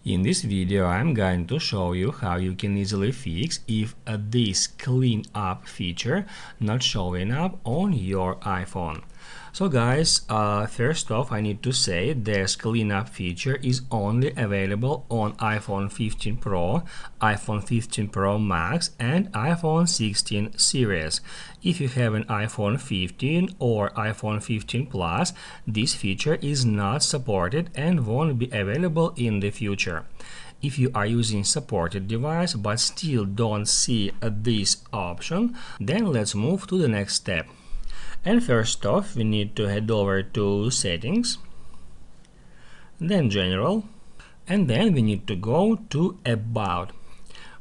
In this video, I'm going to show you how you can easily fix if this clean up feature not showing up on your iPhone. So guys, first off, I need to say this cleanup feature is only available on iPhone 15 Pro, iPhone 15 Pro Max and iPhone 16 series. If you have an iPhone 15 or iPhone 15 Plus, this feature is not supported and won't be available in the future. If you are using supported device but still don't see this option, then let's move to the next step. And first off, we need to head over to Settings, then General, and then we need to go to About.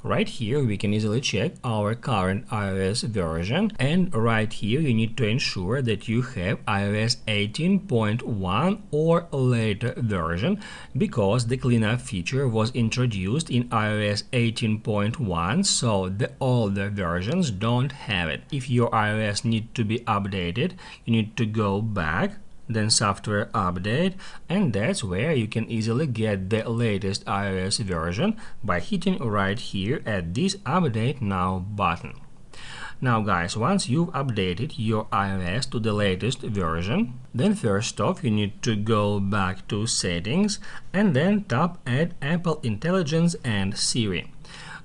Right here we can easily check our current iOS version, and right here you need to ensure that you have iOS 18.1 or later version, because the cleanup feature was introduced in iOS 18.1, so the older versions don't have it. If your iOS needs to be updated, you need to go back, then software update, and that's where you can easily get the latest iOS version by hitting right here at this update now button. Now guys, once you've updated your iOS to the latest version, then first off you need to go back to Settings and then tap at Apple Intelligence and Siri.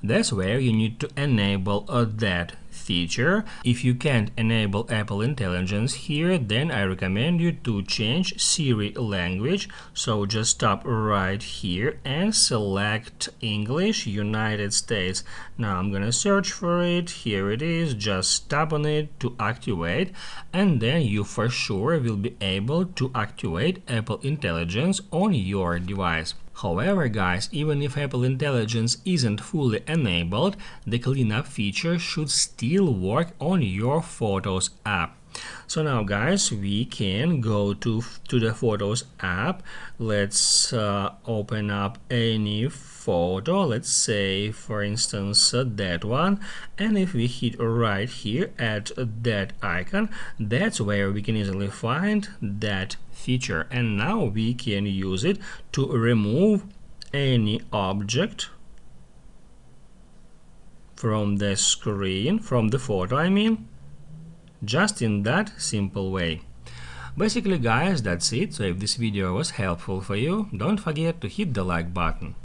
That's where you need to enable that feature. If you can't enable Apple Intelligence here, then I recommend you to change Siri language. So just tap right here and select English United States. Now I'm gonna search for it. Here it is. Just tap on it to activate, and then you for sure will be able to activate Apple Intelligence on your device. However guys, even if Apple Intelligence isn't fully enabled, the cleanup feature should still work on your Photos app. So now guys, we can go to the Photos app. Let's open up any photo, let's say for instance that one, and if we hit right here at that icon, that's where we can easily find that feature, and now we can use it to remove any object from the screen, from the photo I mean, just in that simple way. Basically guys, that's it. So if this video was helpful for you, don't forget to hit the like button.